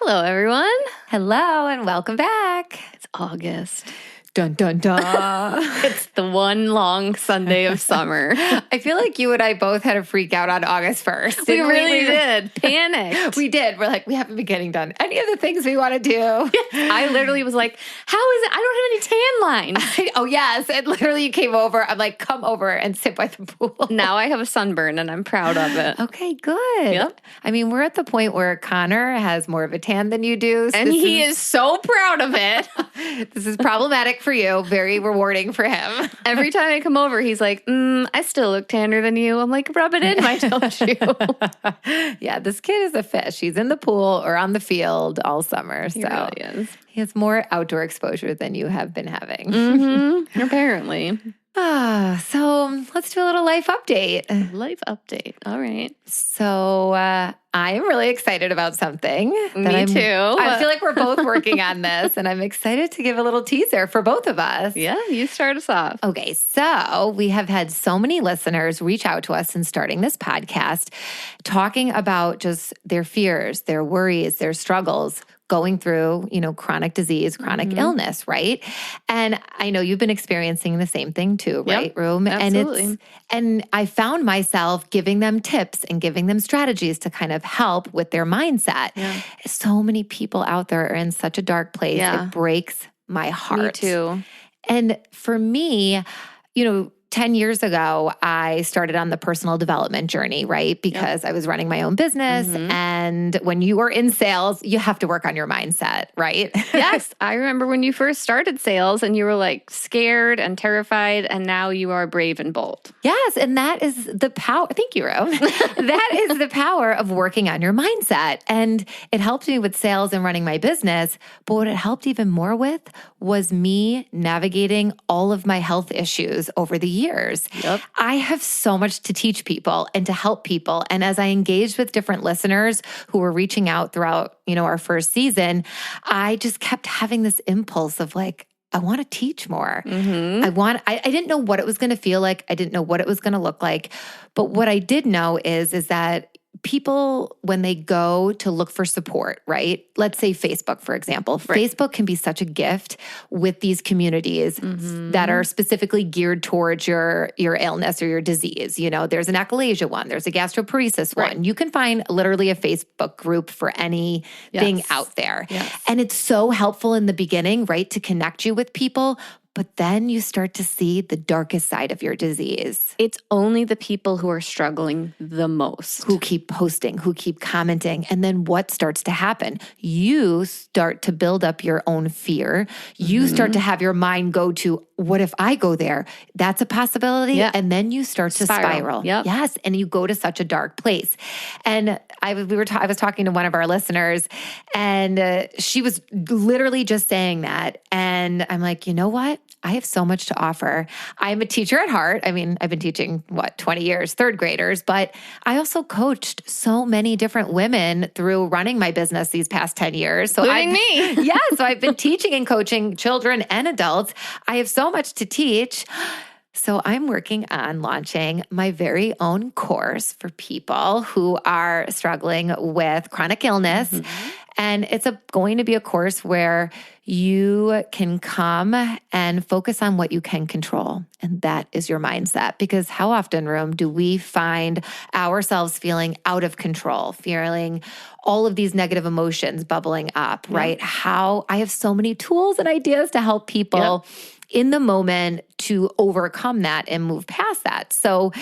Hello, everyone. Hello and welcome back. It's August. Dun, dun, dun. It's the one long Sunday of summer. I feel like you and I both had a freak out on August 1st. We really did. Panicked. We did. We're like, we haven't been getting done any of the things we want to do. I literally was like, how is it? I don't have any tan lines. Oh, yes. And literally you came over. I'm like, come over and sit by the pool. Now I have a sunburn and I'm proud of it. Okay, good. Yep. I mean, we're at the point where Connor has more of a tan than you do. And he is so proud of it. This is problematic for you. Very rewarding for him. Every time I come over, he's like, I still look tanner than you. I'm like, rub it in, I told you. Yeah, this kid is a fish. He's in the pool or on the field all summer. He so really is. he has more outdoor exposure than you have been having. Apparently. So let's do a little life update. Life update. All right. So I am really excited about something. Me too. I feel like we're both working on this, and I'm excited to give a little teaser for both of us. Yeah, you start us off. Okay, so we have had so many listeners reach out to us since starting this podcast, talking about just their fears, their worries, their struggles, going through, chronic disease, chronic illness, right? And I know you've been experiencing the same thing too, right, Room? Absolutely. And I found myself giving them tips and giving them strategies to kind of help with their mindset. Yeah. So many people out there are in such a dark place. Yeah. It breaks my heart. Me too. And for me, 10 years ago, I started on the personal development journey, right? Because I was running my own business. And when you are in sales, you have to work on your mindset, right? Yes. I remember when you first started sales and you were like scared and terrified, and now you are brave and bold. Yes. And that is the power. Thank you, Rome. That is the power of working on your mindset. And it helped me with sales and running my business. But what it helped even more with was me navigating all of my health issues over the years. Yep. I have so much to teach people and to help people. And as I engaged with different listeners who were reaching out throughout, our first season, I just kept having this impulse of like, I want to teach more. I didn't know what it was going to feel like. I didn't know what it was going to look like. But what I did know is that people, when they go to look for support, right? Let's say Facebook, for example. Right. Facebook can be such a gift with these communities that are specifically geared towards your illness or your disease. There's an achalasia one, there's a gastroparesis one. You can find literally a Facebook group for anything out there. Yes. And it's so helpful in the beginning, right? To connect you with people. But then you start to see the darkest side of your disease. It's only the people who are struggling the most. Who keep posting, who keep commenting. And then what starts to happen? You start to build up your own fear. You start to have your mind go to, what if I go there? That's a possibility. Yeah. And then you start to spiral. Yep. Yes. And you go to such a dark place. And I was talking to one of our listeners, and she was literally just saying that. And I'm like, you know what? I have so much to offer. I'm a teacher at heart. I mean, I've been teaching, 20 years, third graders, but I also coached so many different women through running my business these past 10 years. So Including me. Yeah. So I've been teaching and coaching children and adults. I have so much to teach. So I'm working on launching my very own course for people who are struggling with chronic illness. And it's going to be a course where you can come and focus on what you can control. And that is your mindset. Because how often, Room, do we find ourselves feeling out of control, feeling all of these negative emotions bubbling up, right? How I have so many tools and ideas to help people in the moment to overcome that and move past that. So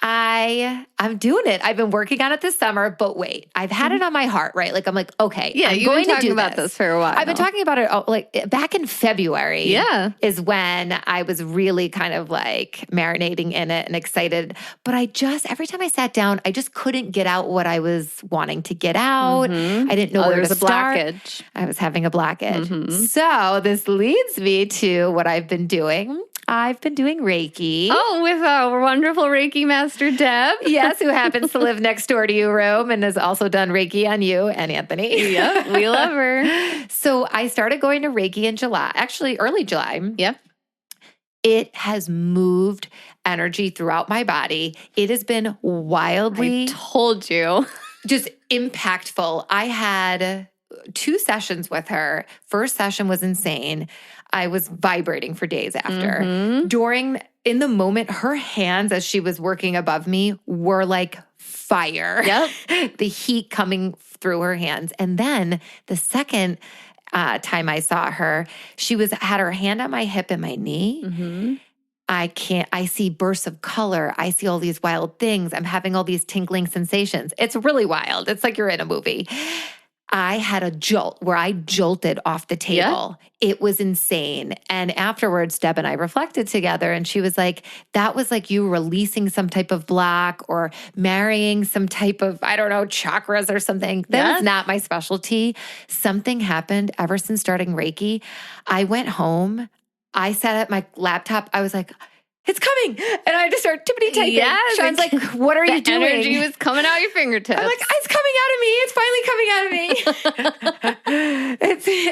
I'm doing it. I've been working on it this summer, but wait, I've had it on my heart, right? Like, I'm like, okay, Yeah, I'm you've going been talking to do about this for a while. I've been talking about it like back in February. Yeah. Is when I was really kind of like marinating in it and excited. But every time I sat down, I just couldn't get out what I was wanting to get out. I didn't know where to start. Blockage. I was having a blockage. So this leads me to what I've been doing. I've been doing Reiki. Oh, with our wonderful Reiki master, Deb. Yes, who happens to live next door to you, Rome, and has also done Reiki on you and Anthony. Yep, we love her. So I started going to Reiki in July, actually early July. Yep. It has moved energy throughout my body. It has been wildly I told you. just impactful. I had 2 sessions with her. First session was insane. I was vibrating for days after. In the moment, her hands, as she was working above me, were like fire. Yep. The heat coming through her hands. And then the second time I saw her, she had her hand on my hip and my knee. I see bursts of color. I see all these wild things. I'm having all these tingling sensations. It's really wild. It's like you're in a movie. I had a jolt where I jolted off the table. Yeah. It was insane. And afterwards, Deb and I reflected together, and she was like, that was like you releasing some type of block or marrying some type of, I don't know, chakras or something. That is not my specialty. Something happened ever since starting Reiki. I went home. I sat at my laptop. I was like, it's coming. And I just started tippity typing. Yes. Sean's like, what are you doing? Energy was coming out your fingertips. I'm like, it's coming out of me. It's finally coming out of me.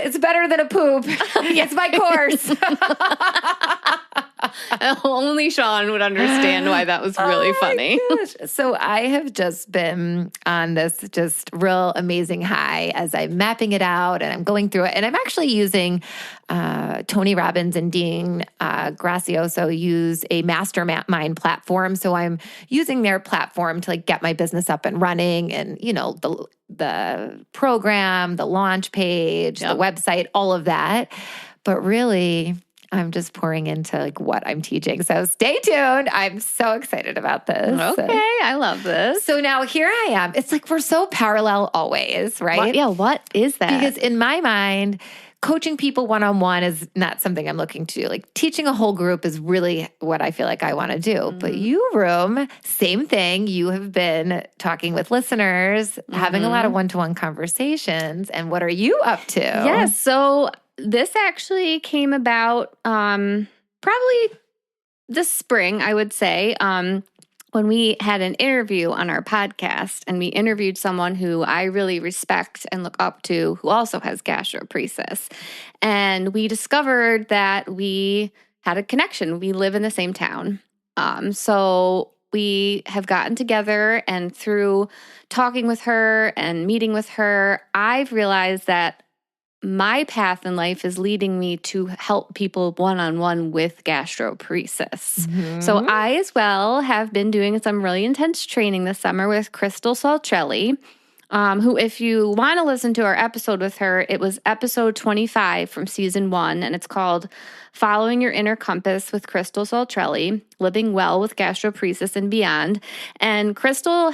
It's better than a poop. It's my course. Only Sean would understand why that was really funny. So I have just been on this just real amazing high as I'm mapping it out and I'm going through it. And I'm actually using Tony Robbins and Dean Gracioso use a mastermind platform. So I'm using their platform to like get my business up and running and, you know, the program, the launch page, the website, all of that. But really, I'm just pouring into like what I'm teaching. So stay tuned. I'm so excited about this. Okay, I love this. So now here I am. It's like we're so parallel always, right? What is that? Because in my mind, coaching people one-on-one is not something I'm looking to do. Like teaching a whole group is really what I feel like I want to do. But you, Room, same thing. You have been talking with listeners, having a lot of one-to-one conversations. And what are you up to? Yes. So this actually came about probably this spring, I would say, when we had an interview on our podcast, and we interviewed someone who I really respect and look up to, who also has gastroparesis. And we discovered that we had a connection. We live in the same town. So we have gotten together, and through talking with her and meeting with her, I've realized that my path in life is leading me to help people one-on-one with gastroparesis. So I as well have been doing some really intense training this summer with Crystal Salcelli, who, if you want to listen to our episode with her, it was episode 25 from season 1, and it's called Following Your Inner Compass with Crystal Salcelli, Living Well with Gastroparesis and Beyond. And Crystal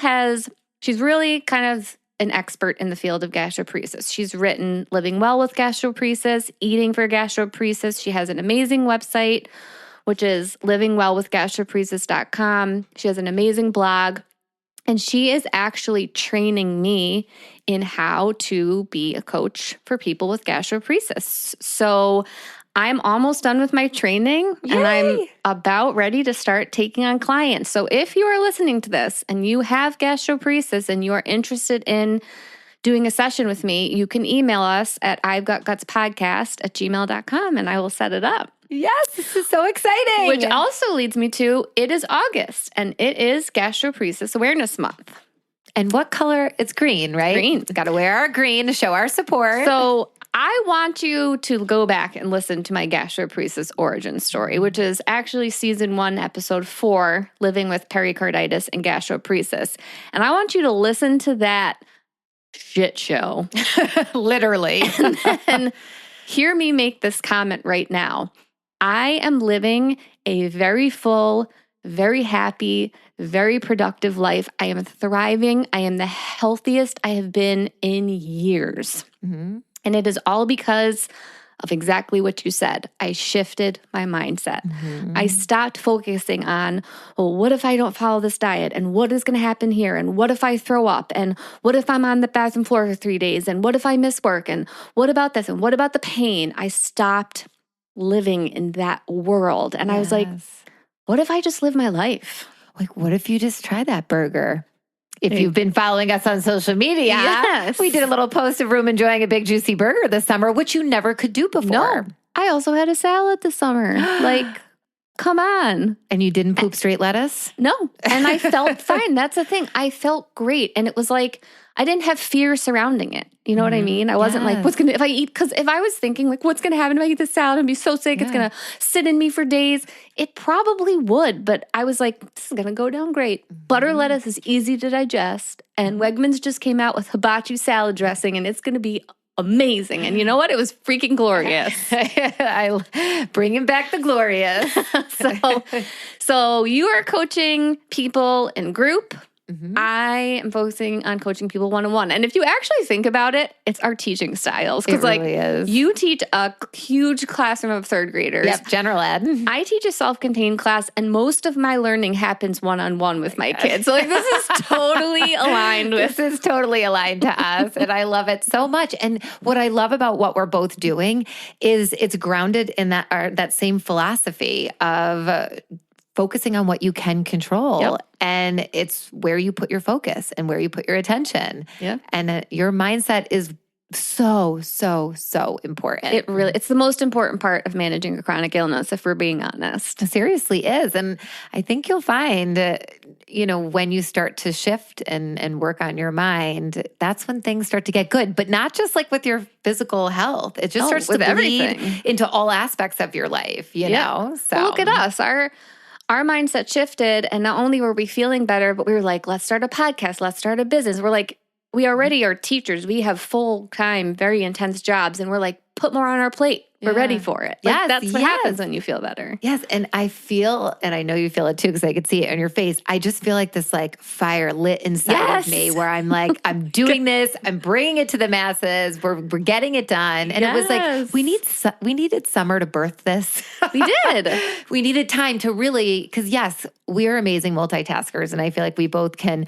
she's really kind of an expert in the field of gastroparesis. She's written Living Well with Gastroparesis, Eating for Gastroparesis. She has an amazing website, which is livingwellwithgastroparesis.com. She has an amazing blog, and she is actually training me in how to be a coach for people with gastroparesis. So I'm almost done with my training. Yay! And I'm about ready to start taking on clients. So if you are listening to this and you have gastroparesis and you are interested in doing a session with me, you can email us at ivegotgutspodcast@gmail.com and I will set it up. Yes, this is so exciting. Which also leads me to, it is August and it is Gastroparesis Awareness Month. And what color? It's green, right? Green. Got to wear our green to show our support. So I want you to go back and listen to my gastroparesis origin story, which is actually season 1, episode 4, Living with Pericarditis and Gastroparesis. And I want you to listen to that shit show. Literally. And then hear me make this comment right now. I am living a very full, very happy, very productive life. I am thriving. I am the healthiest I have been in years. And it is all because of exactly what you said. I shifted my mindset. I stopped focusing on, well, what if I don't follow this diet? And what is going to happen here? And what if I throw up? And what if I'm on the bathroom floor for 3 days? And what if I miss work? And what about this? And what about the pain? I stopped living in that world. And I was like, what if I just live my life? Like, what if you just try that burger? If you've been following us on social media, we did a little post of Room enjoying a big juicy burger this summer, which you never could do before. No, I also had a salad this summer. Like, come on. And you didn't poop straight lettuce? No. And I felt fine. That's the thing. I felt great. And it was like, I didn't have fear surrounding it. You know what I mean? I wasn't like, if I eat, because if I was thinking like, what's going to happen if I eat this salad and be so sick, it's going to sit in me for days. It probably would. But I was like, this is going to go down great. Butter lettuce is easy to digest. And Wegmans just came out with hibachi salad dressing, and it's going to be amazing. And you know what? It was freaking glorious. Bringing back the glorious. So you are coaching people in group. I am focusing on coaching people one-on-one. And if you actually think about it, it's our teaching styles. Because really is. You teach a huge classroom of third graders. Yep, general ed. I teach a self-contained class, and most of my learning happens one-on-one with my kids. So this is totally aligned with. This is totally aligned to us, and I love it so much. And what I love about what we're both doing is it's grounded in that same philosophy of focusing on what you can control. Yep. And it's where you put your focus and where you put your attention. Yeah. And your mindset is so important. It's the most important part of managing a chronic illness, if we're being honest. It seriously is. And I think you'll find, when you start to shift and work on your mind, that's when things start to get good. But not just like with your physical health. It just starts to bleed everything into all aspects of your life, you know? So well, look at us. Our mindset shifted, and not only were we feeling better, but we were like, let's start a podcast, let's start a business. We're like, we already are teachers. We have full-time, very intense jobs, and we're like, put more on our plate. We're ready for it. Like, that's what happens when you feel better. Yes, and I feel, and I know you feel it too because I could see it on your face, I just feel like this like fire lit inside of me where I'm like, I'm doing this, I'm bringing it to the masses, we're getting it done. And it was like, we needed summer to birth this. We did. We needed time to really, because yes, we're amazing multitaskers, and I feel like we both can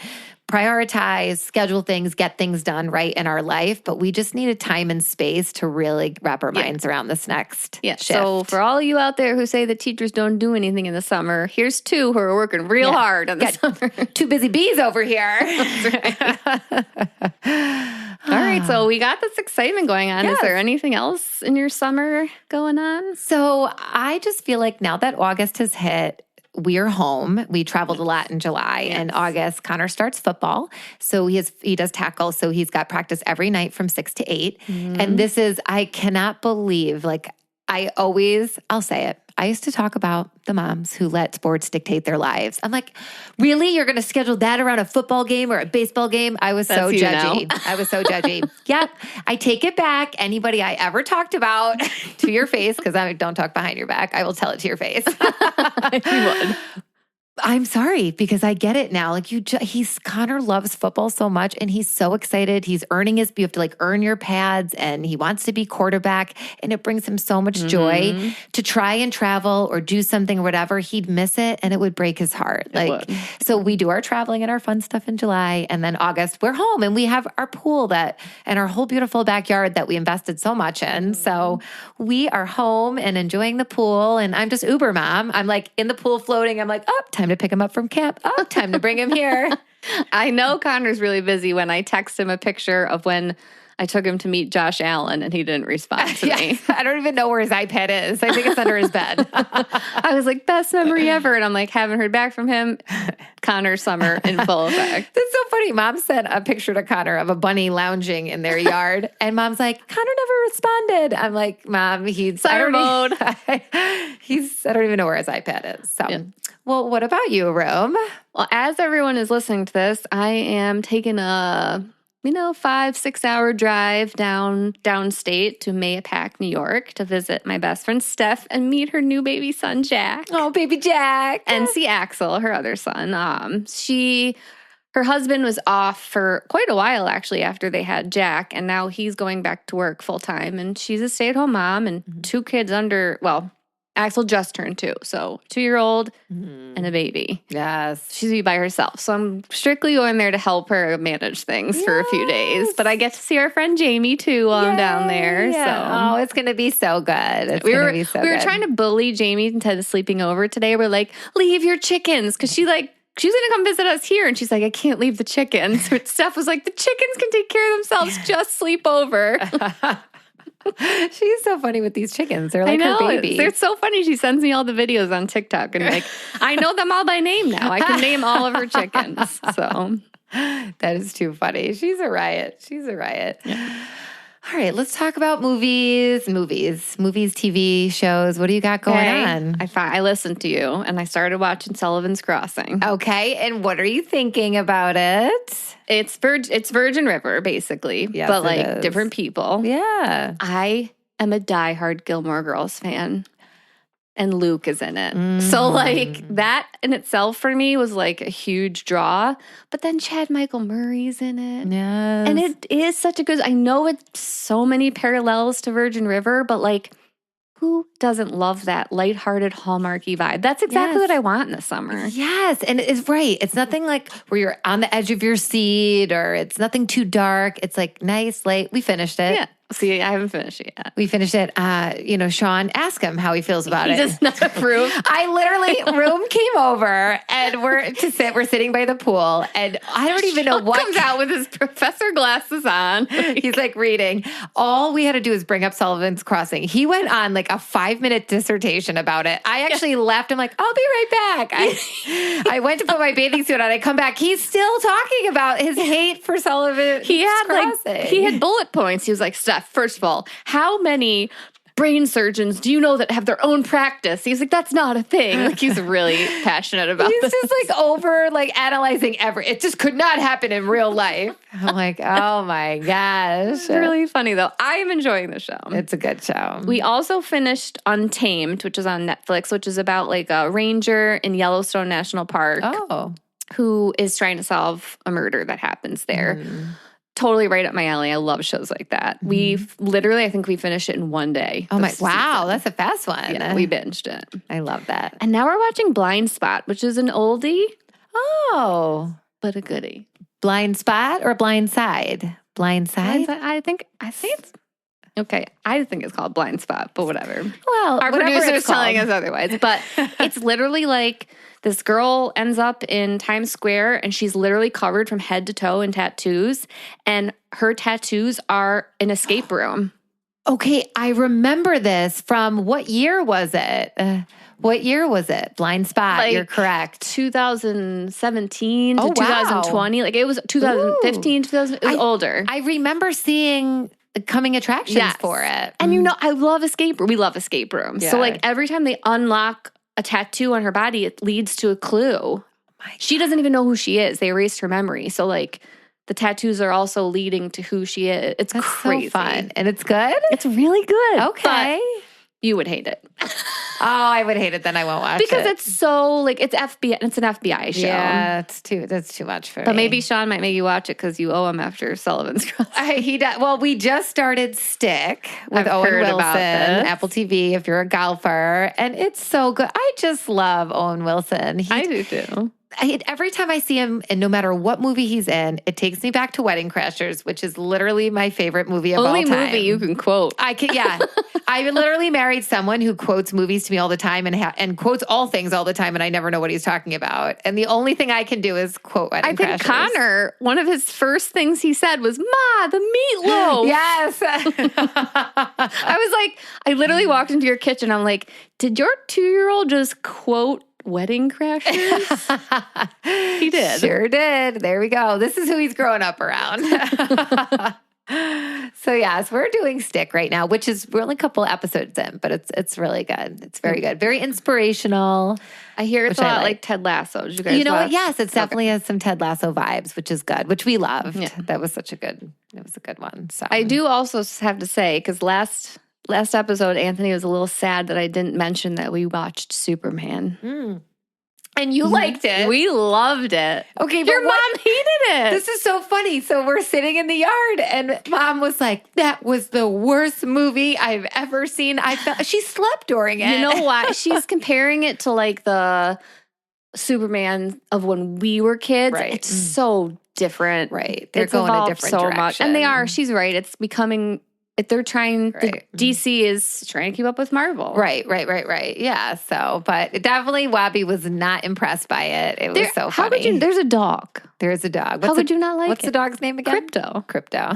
prioritize, schedule things, get things done right in our life, but we just needed time and space to really wrap our minds around this next shift. So for all you out there who say that teachers don't do anything in the summer, here's two who are working real hard in the summer. Two busy bees over here. All right, so we got this excitement going on. Yes. Is there anything else in your summer going on? So I just feel like now that August has hit, we're home. We traveled a lot in July and August. Connor starts football. So he does tackle. So he's got practice every night from 6 to 8. And this is, I cannot believe, like I'll say it. I used to talk about the moms who let sports dictate their lives. I'm like, really? You're going to schedule that around a football game or a baseball game? I was so judgy. I was so judgy. Yep. I take it back. Anybody I ever talked about to your face, because I don't talk behind your back. I will tell it to your face. You would. I'm sorry, because I get it now. Like Connor loves football so much, and he's so excited. He's earning you have to like earn your pads, and he wants to be quarterback, and it brings him so much joy to try and travel or do something or whatever. He'd miss it, and it would break his heart. So we do our traveling and our fun stuff in July, and then August we're home, and we have our pool and our whole beautiful backyard that we invested so much in. So we are home and enjoying the pool, and I'm just Uber mom. I'm like in the pool floating. I'm like, time to pick him up from camp. Oh, time to bring him here. I know Connor's really busy when I text him a picture of when I took him to meet Josh Allen and he didn't respond to me. I don't even know where his iPad is. I think it's under his bed. I was like, best memory ever. And I'm like, haven't heard back from him. Connor summer in full effect. That's so funny. Mom sent a picture to Connor of a bunny lounging in their yard. And Mom's like, Connor never responded. I'm like, Mom, he's summer mode. I don't even know where his iPad is. So, well, what about you, Rome? Well, as everyone is listening to this, I am taking a 5-6 hour drive downstate to Mahopac, New York to visit my best friend Stef and meet her new baby son, Jack. Oh, baby Jack. And see Axel, her other son. Her husband was off for quite a while, actually, after they had Jack, and now he's going back to work full time. And she's a stay-at-home mom and 2 kids Axel just turned 2, so 2-year-old and a baby. Yes. She's going to be by herself. So I'm strictly going there to help her manage things for a few days. But I get to see our friend Jamie, too, while I'm down there. Yeah. So. It's going to be so good. We were trying to bully Jamie into sleeping over today. We're like, leave your chickens, because she's going to come visit us here. And she's like, I can't leave the chickens. But Steph was like, the chickens can take care of themselves. Just sleep over. She's so funny with these chickens. They're like I know. her baby. They're so funny. She sends me all the videos on TikTok and like, I know them all by name now. I can name all of her chickens. So that is too funny. She's a riot. yeah. All right, let's talk about movies, TV shows. What do you got going on? I listened to you and I started watching Sullivan's Crossing. Okay, and what are you thinking about it? It's Virgin River, basically, Yes, but it like is. different people. Yeah. I am a diehard Gilmore Girls fan. And Luke is in it. So like that in itself for me was like a huge draw. But then Chad Michael Murray's in it. Yes. And it is such a good, I know it's so many parallels to Virgin River, but like who doesn't love that lighthearted Hallmarky vibe? That's exactly what I want in the summer. Yes, and it's right. It's nothing like where you're on the edge of your seat or it's nothing too dark. It's like nice, light. We finished it. Yeah. See, I haven't finished it yet. We finished it. Sean, ask him how he feels about it. He does not approve. I literally, Room came over and we're sitting by the pool and I don't even know what comes out with his professor glasses on. He's like reading. All we had to do is bring up Sullivan's Crossing. He went on like a 5-minute dissertation about it. I actually left. I'm like, I'll be right back. I went to put my bathing suit on. I come back. He's still talking about his hate for Sullivan's Crossing. He had bullet points. He was like, Steph, first of all, how many brain surgeons do you know that have their own practice? He's like, that's not a thing. Like he's really passionate about He's this. just like over like analyzing it just could not happen in real life. I'm like, oh my gosh. It's really funny though. I am enjoying the show. It's a good show. We also finished Untamed, which is on Netflix, which is about like a ranger in Yellowstone National Park who is trying to solve a murder that happens there. Totally right up my alley. I love shows like that. We've literally, I think we finished it in one day. Oh my, wow. That's a fast one. Yeah, we binged it. I love that. And now we're watching Blind Spot, which is an oldie. Oh. But a goodie. Blind Spot or Blind Side? Blind Side? I think it's, okay. I think it's called Blind Spot, but whatever. Well, our producer is telling us otherwise. But it's literally like this girl ends up in Times Square and she's literally covered from head to toe in tattoos. And her tattoos are an escape room. Okay, I remember this from what year was it? Blind Spot, like, you're correct. 2017 to 2020. Like it was 2015, 2000. It was older. I remember seeing coming attractions for it. And I love escape room. We love escape rooms. Yeah. So like every time they unlock a tattoo on her body, it leads to a clue. She doesn't even know who she is. They erased her memory. So like the tattoos are also leading to who she is. It's crazy. So fun. And it's good? It's really good. Okay. But you would hate it. Oh, I would hate it. Then I won't watch because it's so like it's FBI. It's an FBI show. Yeah, that's too much for me. But maybe Sean might make you watch it because you owe him after Sullivan's Crossing. He does. Well, we just started Stick with Owen Wilson, Apple TV. If you're a golfer, and it's so good. I just love Owen Wilson. I do too. Every time I see him, and no matter what movie he's in, it takes me back to Wedding Crashers, which is literally my favorite movie of all time. Only movie you can quote. Yeah. I literally married someone who quotes movies to me all the time and quotes all things all the time, and I never know what he's talking about. And the only thing I can do is quote Wedding Crashers. I think Connor, one of his first things he said was, "Ma, the meatloaf." Yes. I literally walked into your kitchen. I'm like, did your 2-year-old just quote Wedding Crashers? He did. Sure did. There we go. This is who he's growing up around. So yes, we're doing Stick right now, which is we're only a couple episodes in, but it's really good. It's very good. Very inspirational. I hear it's a lot like Ted Lasso. Did you guys watch? What? Yes, it definitely has some Ted Lasso vibes, which is good, which we loved. Yeah. That was a good one. So I do also have to say, because last episode, Anthony was a little sad that I didn't mention that we watched Superman. And you liked it. We loved it. Okay, your mom hated it. This is so funny. So we're sitting in the yard and Mom was like, that was the worst movie I've ever seen. She slept during it. You know why? She's comparing it to like the Superman of when we were kids. Right. It's so different. Right. They're going a different direction. Much. And they are. She's right. It's becoming... They're trying, DC is trying to keep up with Marvel. Right. Yeah. So, but definitely Wabi was not impressed by it. It was so funny. How could you, there's a dog. There is a dog. How could you not like it? What's the dog's name again? Crypto. Crypto.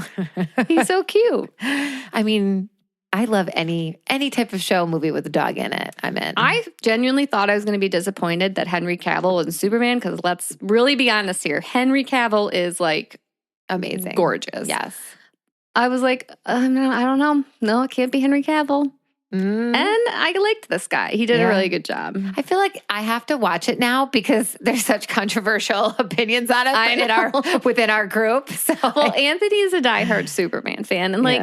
He's so cute. I mean, I love any type of show, movie with a dog in it. I'm in. I genuinely thought I was going to be disappointed that Henry Cavill wasn't Superman, because let's really be honest here. Henry Cavill is like amazing. Gorgeous. Yes. I was like, I don't know. No, it can't be Henry Cavill. And I liked this guy. He did a really good job. I feel like I have to watch it now because there's such controversial opinions on it within our group. So Anthony is a diehard Superman fan. And like,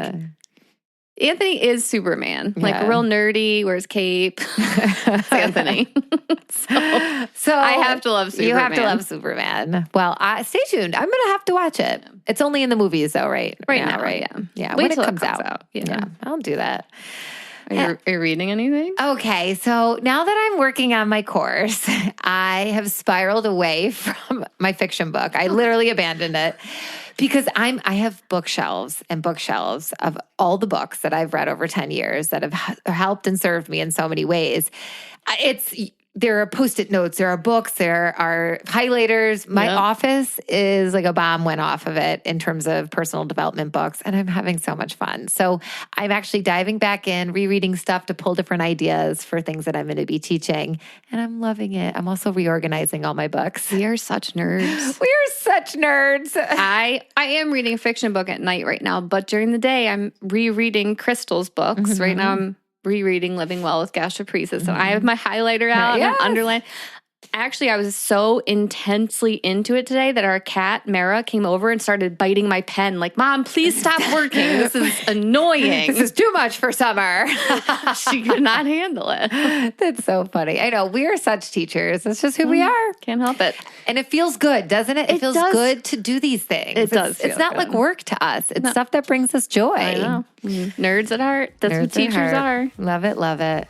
Anthony is Superman. Like real nerdy, wears cape. It's Anthony. so I have to love Superman. You have to love Superman. Well, stay tuned. I'm going to have to watch it. It's only in the movies though, right? Right now, right? Yeah. Wait till it comes out. Yeah, I'll do that. Are you reading anything? Okay, so now that I'm working on my course, I have spiraled away from my fiction book. I literally abandoned it because I have bookshelves and bookshelves of all the books that I've read over 10 years that have helped and served me in so many ways. There are Post-it notes, there are books, there are highlighters. My office is like a bomb went off of it in terms of personal development books, and I'm having so much fun. So I'm actually diving back in, rereading stuff to pull different ideas for things that I'm going to be teaching, and I'm loving it. I'm also reorganizing all my books. We are such nerds. We are such nerds. I am reading a fiction book at night right now, but during the day I'm rereading Crystal's books. Right now I'm rereading Living Well with Gastroparesis. And I have my highlighter out and I'm underlining. Actually, I was so intensely into it today that our cat, Mara, came over and started biting my pen. Like, Mom, please stop working. This is annoying. This is too much for Summer. She could not handle it. That's so funny. I know. We are such teachers. It's just who we are. Can't help it. And it feels good, doesn't it? It feels good to do these things. It does. It's not like work to us. It's stuff that brings us joy. I know. Nerds at heart. That's what teachers are. Love it. Love it.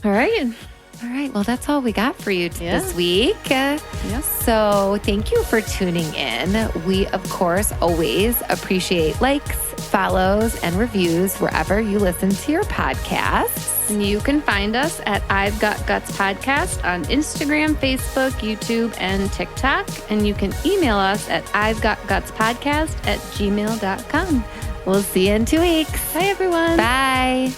All right. All right. Well, that's all we got for you this week. So thank you for tuning in. We, of course, always appreciate likes, follows, and reviews wherever you listen to your podcasts. And you can find us at I've Got Guts Podcast on Instagram, Facebook, YouTube, and TikTok. And you can email us at I'veGotGutsPodcast@gmail.com. We'll see you in 2 weeks. Bye, everyone. Bye.